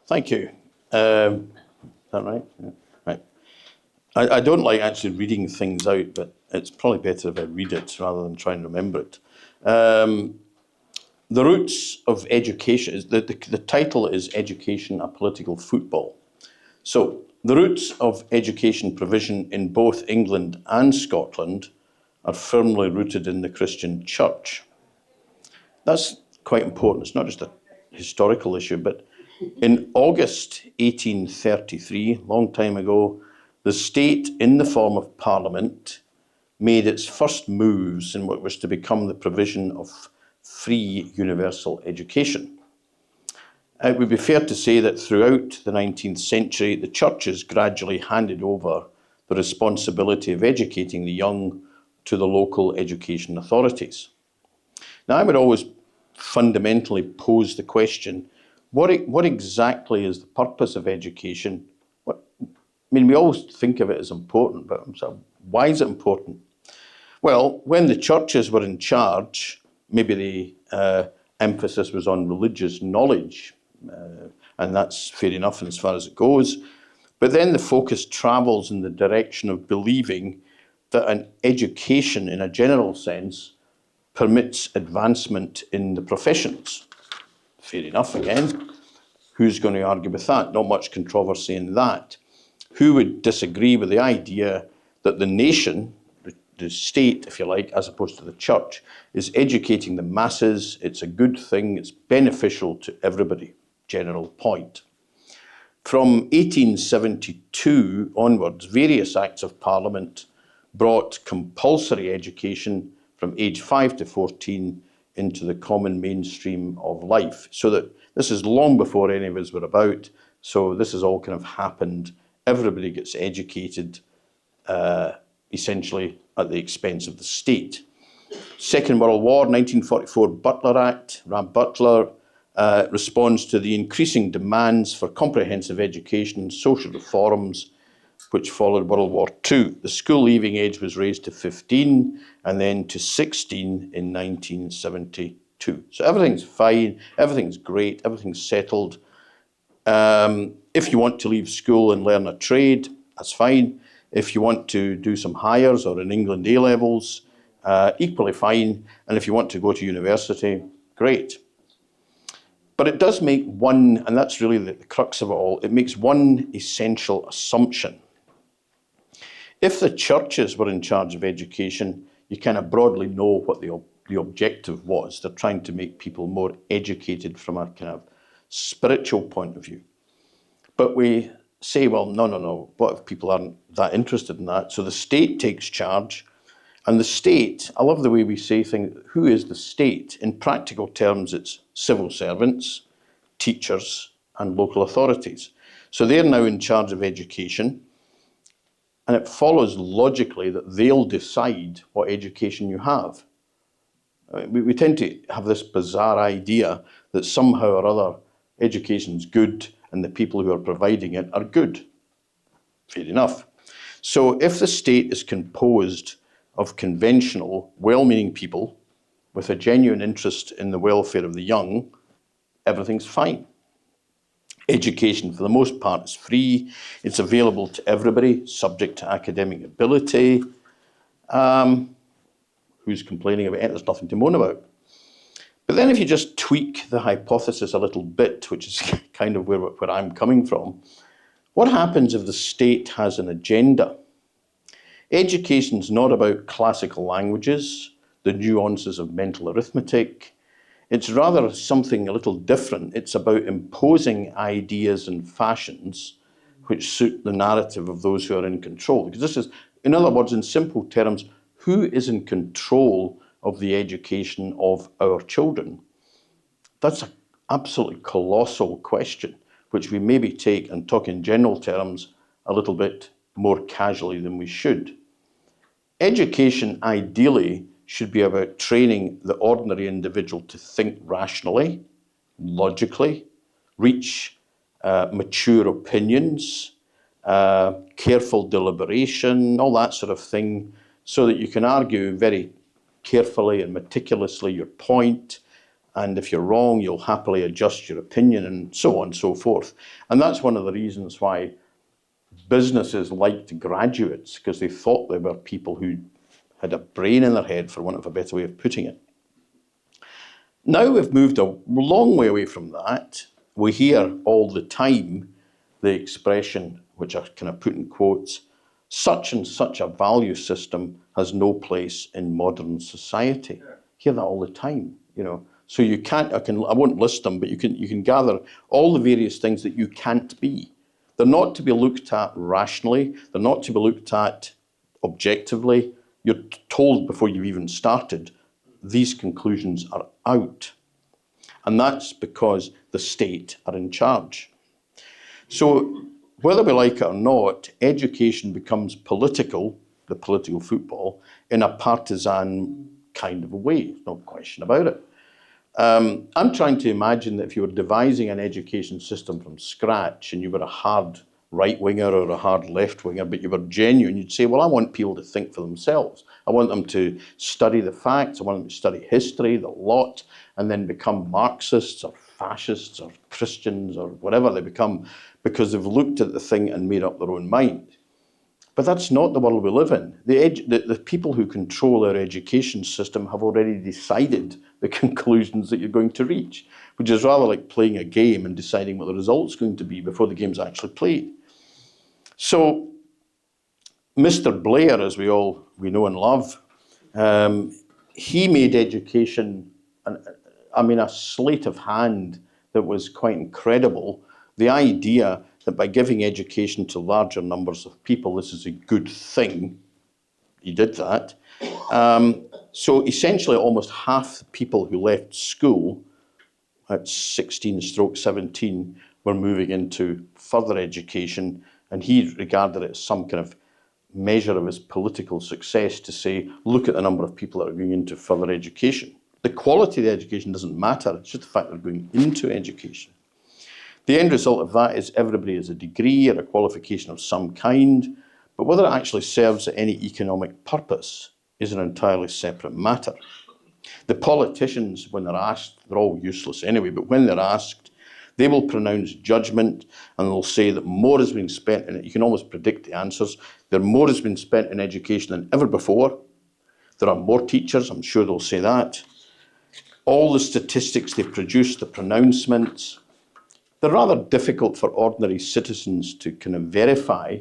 Thank you. Is that right? Yeah. Right. I don't like actually reading things out, but it's probably better if I read it rather than try and remember it. The roots of education, the title is Education, a Political Football. So, the roots of education provision in both England and Scotland are firmly rooted in the Christian Church. That's quite important. It's not just a historical issue, but in August 1833, a long time ago, the state, in the form of Parliament, made its first moves in what was to become the provision of free universal education. It would be fair to say that throughout the 19th century, the churches gradually handed over the responsibility of educating the young to the local education authorities. Now, I would always fundamentally pose the question, what exactly is the purpose of education? We always think of it as important, but why is it important? Well, when the churches were in charge, maybe the emphasis was on religious knowledge, and that's fair enough as far as it goes. But then the focus travels in the direction of believing that an education, in a general sense, permits advancement in the professions. Fair enough again. Who's going to argue with that? Not much controversy in that. Who would disagree with the idea that the nation, the state, if you like, as opposed to the church, is educating the masses? It's a good thing, it's beneficial to everybody. General point. From 1872 onwards, various acts of Parliament brought compulsory education from age 5 to 14 into the common mainstream of life. So that this is long before any of us were about, so this has all kind of happened. Everybody gets educated, essentially at the expense of the state. Second World War, 1944 Butler Act, Ram Butler, responds to the increasing demands for comprehensive education and social reforms which followed World War II. The school leaving age was raised to 15 and then to 16 in 1972. So everything's fine, everything's great, everything's settled. If you want to leave school and learn a trade, that's fine. If you want to do some hires or in England A-levels, equally fine. And if you want to go to university, great. But it does make one, and that's really the crux of it all, it makes one essential assumption. If the churches were in charge of education, you kind of broadly know what the objective was. They're trying to make people more educated from a kind of spiritual point of view. But we say, well, no, what if people aren't that interested in that? So the state takes charge, and the state, I love the way we say things, who is the state? In practical terms, it's civil servants, teachers, and local authorities. So they're now in charge of education, and it follows logically that they'll decide what education you have. We tend to have this bizarre idea that somehow or other education's good and the people who are providing it are good. Fair enough. So if the state is composed of conventional, well-meaning people with a genuine interest in the welfare of the young, everything's fine. Education, for the most part, is free. It's available to everybody, subject to academic ability. Who's complaining about it? There's nothing to moan about. But then if you just tweak the hypothesis a little bit, which is kind of where I'm coming from, what happens if the state has an agenda? Education's not about classical languages, the nuances of mental arithmetic. It's rather something a little different. It's about imposing ideas and fashions which suit the narrative of those who are in control. Because this is, in other words, in simple terms, who is in control of the education of our children? That's an absolutely colossal question, which we maybe take and talk in general terms a little bit more casually than we should. Education, ideally, should be about training the ordinary individual to think rationally, logically, reach mature opinions, careful deliberation, all that sort of thing, so that you can argue very carefully and meticulously your point, And if you're wrong, you'll happily adjust your opinion, and so on and so forth. And that's one of the reasons why businesses liked graduates, because they thought they were people who had a brain in their head, for want of a better way of putting it. Now we've moved a long way away from that. We hear all the time the expression, which I kind of put in quotes, such and such a value system has no place in modern society. Yeah. Hear that all the time, you know. So you can't, I won't list them, but you can gather all the various things that you can't be. They're not to be looked at rationally. They're not to be looked at objectively. You're told before you've even started, these conclusions are out. And that's because the state are in charge. So whether we like it or not, education becomes political, the political football, in a partisan kind of a way, no question about it. I'm trying to imagine that if you were devising an education system from scratch and you were a hard right-winger or a hard left-winger, but you were genuine, you'd say, well, I want people to think for themselves. I want them to study the facts, I want them to study history, the lot, and then become Marxists or fascists or Christians or whatever they become, because they've looked at the thing and made up their own mind. But that's not the world we live in. The people who control our education system have already decided the conclusions that you're going to reach, which is rather like playing a game and deciding what the result's going to be before the game's actually played. So Mr. Blair, as we know and love, he made education, a sleight of hand that was quite incredible. The idea that by giving education to larger numbers of people, this is a good thing. He did that. So essentially almost half the people who left school at 16/17 were moving into further education, and he regarded it as some kind of measure of his political success to say, look at the number of people that are going into further education. The quality of the education doesn't matter, it's just the fact they're going into education. The end result of that is everybody has a degree or a qualification of some kind, but whether it actually serves any economic purpose is an entirely separate matter. The politicians, when they're asked, they're all useless anyway, but when they're asked, they will pronounce judgment and they'll say that more has been spent in it. You can almost predict the answers. More has been spent in education than ever before. There are more teachers, I'm sure they'll say that. All the statistics they produce, the pronouncements, they're rather difficult for ordinary citizens to kind of verify.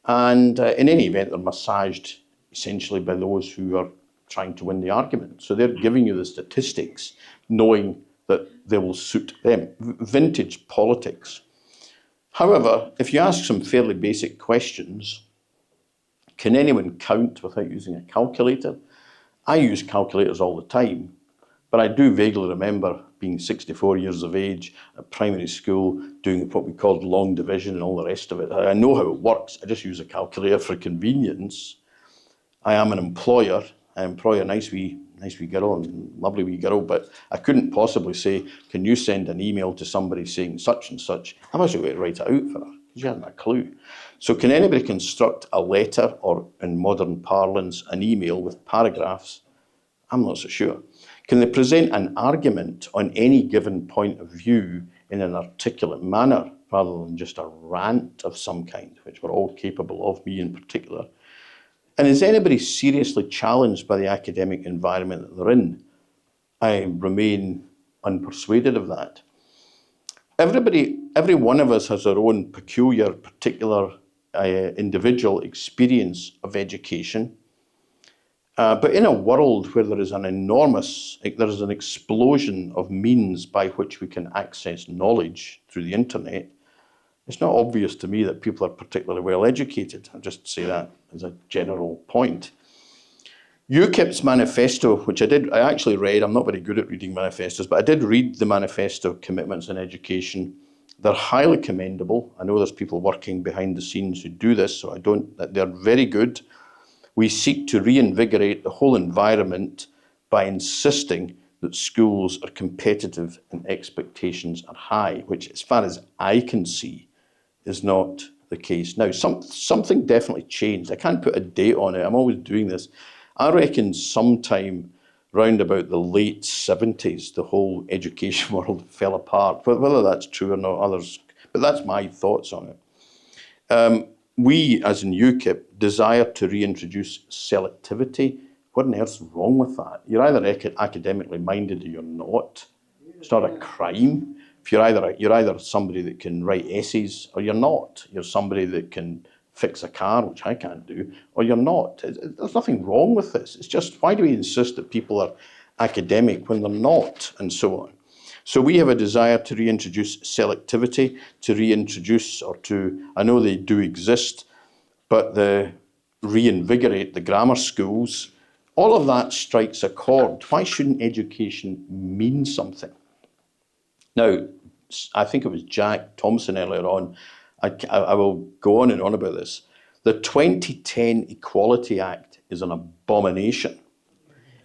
And in any event, they're massaged essentially by those who are trying to win the argument. So they're giving you the statistics, knowing that they will suit them. Vintage politics. However, if you ask some fairly basic questions, can anyone count without using a calculator? I use calculators all the time, but I do vaguely remember being 64 years of age at primary school, doing what we called long division and all the rest of it. I know how it works. I just use a calculator for convenience. I am an employer. I employ a nice wee girl, and lovely wee girl, but I couldn't possibly say, can you send an email to somebody saying such and such? I'm actually going to write it out for her, because she hasn't a clue. So can anybody construct a letter, or in modern parlance, an email with paragraphs? I'm not so sure. Can they present an argument on any given point of view in an articulate manner, rather than just a rant of some kind, which we're all capable of, me in particular? And is anybody seriously challenged by the academic environment that they're in? I remain unpersuaded of that. Every one of us has their own peculiar, particular, individual experience of education. But in a world where there is an explosion of means by which we can access knowledge through the internet, it's not obvious to me that people are particularly well educated. I'll just say that as a general point. UKIP's manifesto, which I actually read, I'm not very good at reading manifestos, but I did read the manifesto commitments in education. They're highly commendable. I know there's people working behind the scenes who do this, so they're very good. We seek to reinvigorate the whole environment by insisting that schools are competitive and expectations are high, which, as far as I can see, is not the case. Now, something definitely changed. I can't put a date on it. I'm always doing this. I reckon sometime round about the late 70s, the whole education world fell apart. Whether that's true or not, others, but that's my thoughts on it. We, as in UKIP, desire to reintroduce selectivity. What on earth's wrong with that? You're either academically minded or you're not. It's not a crime. If you're either somebody that can write essays or you're not. You're somebody that can fix a car, which I can't do, or you're not. There's nothing wrong with this. It's just, why do we insist that people are academic when they're not, and so on? So we have a desire to reintroduce selectivity, to reintroduce, or to, I know they do exist, but reinvigorate the grammar schools. All of that strikes a chord. Why shouldn't education mean something? Now, I think it was Jack Thompson earlier on. I will go on and on about this. The 2010 Equality Act is an abomination.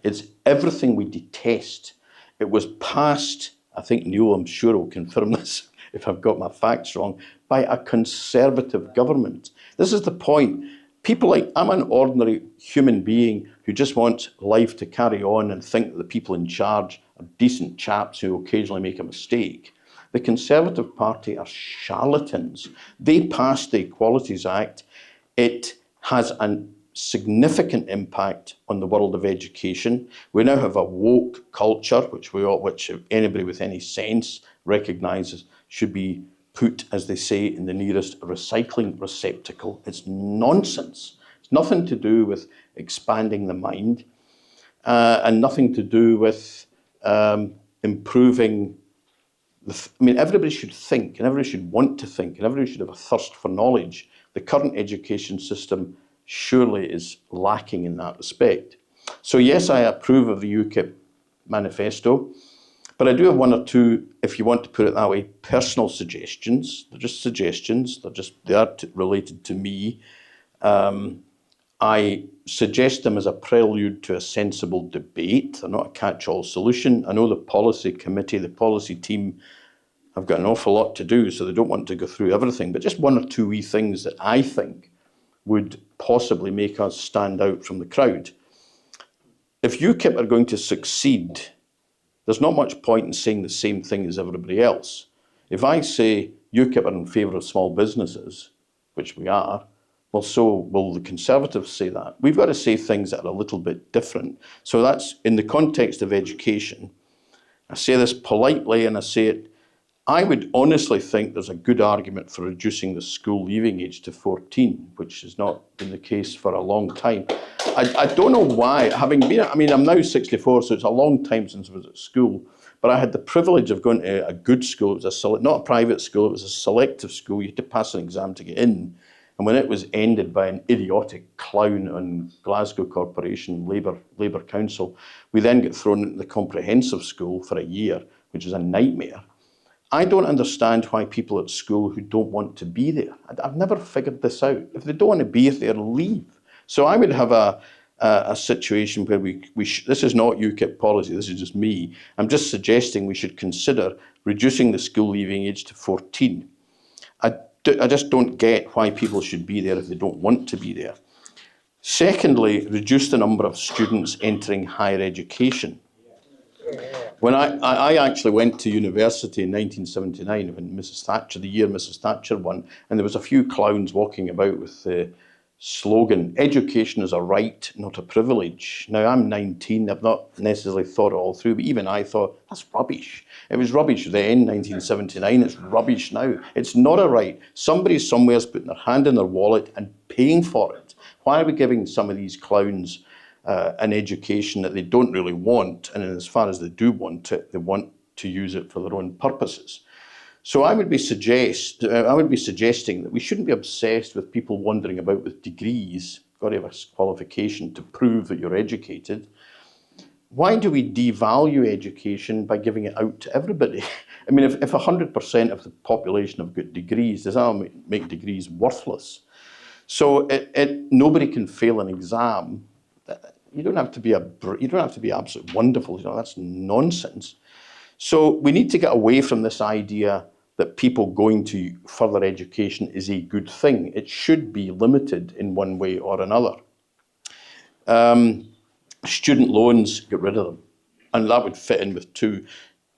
It's everything we detest. It was passed, I think Neil, I'm sure, will confirm this if I've got my facts wrong, by a Conservative government. This is the point. People like, I'm an ordinary human being who just wants life to carry on and think that the people in charge are decent chaps who occasionally make a mistake. The Conservative Party are charlatans. They passed the Equalities Act. It has a significant impact on the world of education. We now have a woke culture, which anybody with any sense recognises should be put, as they say, in the nearest recycling receptacle. It's nonsense. It's nothing to do with expanding the mind and nothing to do with improving. Everybody should think, and everybody should want to think, and everybody should have a thirst for knowledge. The current education system surely is lacking in that respect. So yes, I approve of the UKIP manifesto, but I do have one or two, if you want to put it that way, personal suggestions. They're just suggestions. They are related to me. I suggest them as a prelude to a sensible debate. They're not a catch-all solution. I know the policy committee, the policy team have got an awful lot to do, so they don't want to go through everything, but just one or two wee things that I think would possibly make us stand out from the crowd. If UKIP are going to succeed, there's not much point in saying the same thing as everybody else. If I say UKIP are in favour of small businesses, which we are, well, so will the Conservatives say that. We've got to say things that are a little bit different. So that's in the context of education. I say this politely and I say it, I would honestly think there's a good argument for reducing the school leaving age to 14, which has not been the case for a long time. I don't know why, having been, I'm now 64, so it's a long time since I was at school, but I had the privilege of going to a good school. It was not a private school, it was a selective school. You had to pass an exam to get in. And when it was ended by an idiotic clown on Glasgow Corporation, Labour Council, we then get thrown into the comprehensive school for a year, which is a nightmare. I don't understand why people at school who don't want to be there. I've never figured this out. If they don't want to be there, leave. So I would have a situation where this is not UKIP policy, this is just me. I'm just suggesting we should consider reducing the school leaving age to 14. I just don't get why people should be there if they don't want to be there. Secondly, reduce the number of students entering higher education. When I actually went to university in 1979, when the year Mrs. Thatcher won, and there was a few clowns walking about with the slogan, "Education is a right, not a privilege." Now, I'm 19, I've not necessarily thought it all through, but even I thought, that's rubbish. It was rubbish then, 1979, it's rubbish now. It's not a right. Somebody somewhere's putting their hand in their wallet and paying for it. Why are we giving some of these clowns an education that they don't really want, and as far as they do want it, they want to use it for their own purposes? So I would be suggesting that we shouldn't be obsessed with people wandering about with degrees. You've got to have a qualification to prove that you're educated. Why do we devalue education by giving it out to everybody? If 100% of the population have got degrees, does that make degrees worthless? So nobody can fail an exam. You don't have to be absolutely wonderful. That's nonsense. So we need to get away from this idea that people going to further education is a good thing. It should be limited in one way or another. Student loans, get rid of them. And that would fit in with two.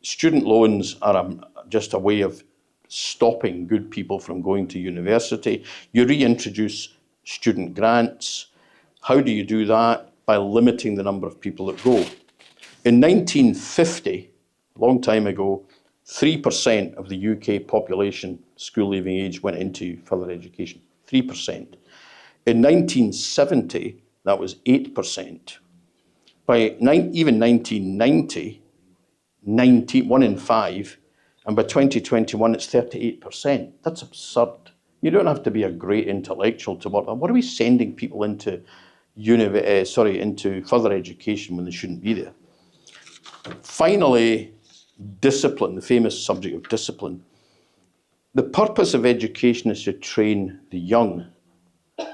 Student loans are just a way of stopping good people from going to university. You reintroduce student grants. How do you do that? By limiting the number of people that go. In 1950, a long time ago, 3% of the UK population, school leaving age, went into further education. 3%. In 1970, that was 8%. By even 1990, 1 in 5, and by 2021 it's 38%. That's absurd. You don't have to be a great intellectual to work. What are we sending people into into further education when they shouldn't be there? Finally, discipline, the famous subject of discipline. The purpose of education is to train the young.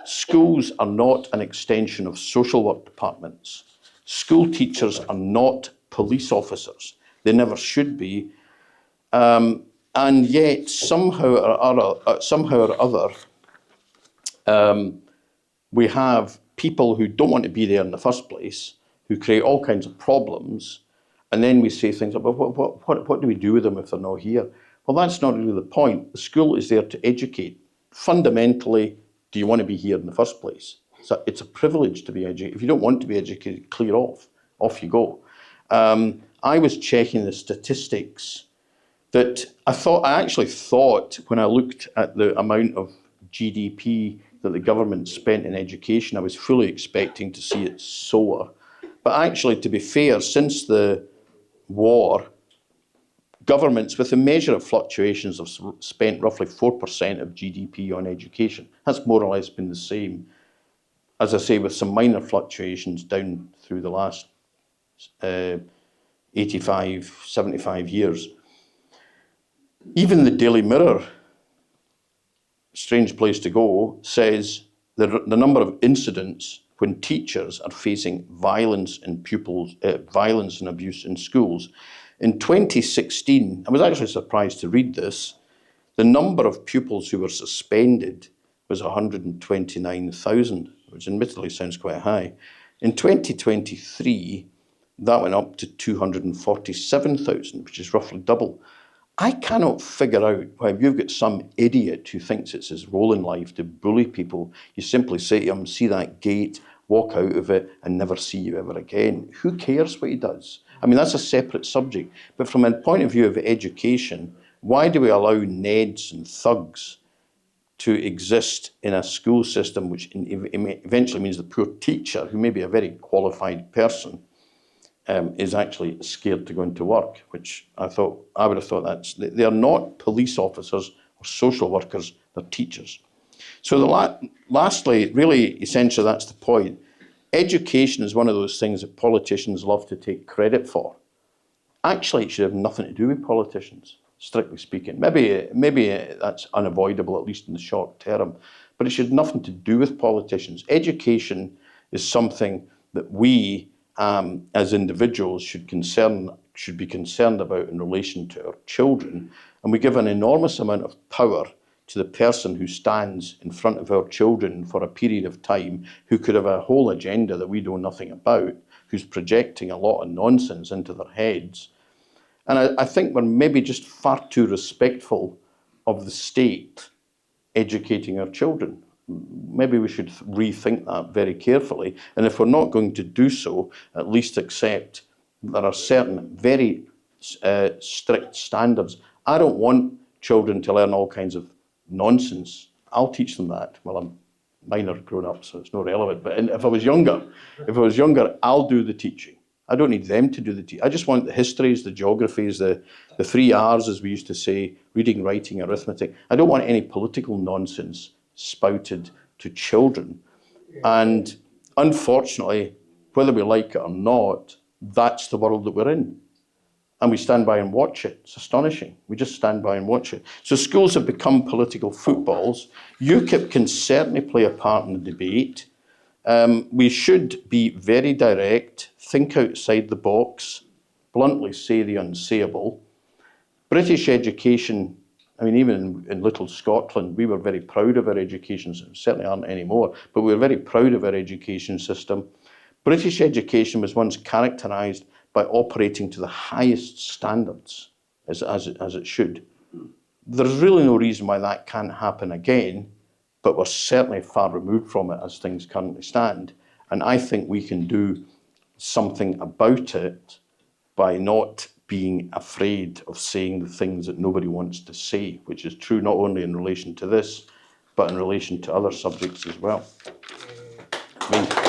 Schools are not an extension of social work departments. School teachers are not police officers. They never should be. And yet, somehow or other, we have people who don't want to be there in the first place, who create all kinds of problems, and then we say things like, well, what do we do with them if they're not here? Well, that's not really the point. The school is there to educate. Fundamentally, do you want to be here in the first place? So it's a privilege to be educated. If you don't want to be educated, clear off. Off you go. I was checking the statistics that I actually thought when I looked at the amount of GDP that the government spent in education, I was fully expecting to see it soar. But actually, to be fair, since the war, governments, with a measure of fluctuations, have spent roughly 4% of GDP on education. That's more or less been the same, as I say, with some minor fluctuations down through the last 85, 75 years. Even the Daily Mirror, strange place to go, says the number of incidents when teachers are facing violence and violence and abuse in schools. In 2016, I was actually surprised to read this, the number of pupils who were suspended was 129,000, which admittedly sounds quite high. In 2023, that went up to 247,000, which is roughly double. I cannot figure out why you've got some idiot who thinks it's his role in life to bully people. You simply say to him, see that gate, walk out of it, and never see you ever again. Who cares what he does? I mean, that's a separate subject. But from a point of view of education, why do we allow Neds and thugs to exist in a school system which eventually means the poor teacher, who may be a very qualified person, is actually scared to go into work, which I would have thought they are not police officers or social workers, they're teachers. So lastly, really essentially that's the point. Education is one of those things that politicians love to take credit for. Actually, it should have nothing to do with politicians, strictly speaking. Maybe that's unavoidable, at least in the short term, but it should have nothing to do with politicians. Education is something that we, as individuals, should be concerned about in relation to our children, and we give an enormous amount of power to the person who stands in front of our children for a period of time, who could have a whole agenda that we know nothing about, who's projecting a lot of nonsense into their heads. And I think we're maybe just far too respectful of the state educating our children. Maybe we should rethink that very carefully. And if we're not going to do so, at least accept there are certain very strict standards. I don't want children to learn all kinds of nonsense. I'll teach them that. Well, mine are grown up, so it's not relevant. But if I was younger, I'll do the teaching. I don't need them to do the teaching. I just want the histories, the geographies, the 3 R's, as we used to say, reading, writing, arithmetic. I don't want any political nonsense spouted to children. And unfortunately, whether we like it or not, that's the world that we're in. And we stand by and watch it. It's astonishing. We just stand by and watch it. So schools have become political footballs. UKIP can certainly play a part in the debate. We should be very direct, think outside the box, bluntly say the unsayable. British education, I mean, even in little Scotland, we were very proud of our education system. Certainly aren't anymore, but we were very proud of our education system. British education was once characterised by operating to the highest standards, as it should. There's really no reason why that can't happen again, but we're certainly far removed from it as things currently stand. And I think we can do something about it by not being afraid of saying the things that nobody wants to say, which is true not only in relation to this, but in relation to other subjects as well. I mean,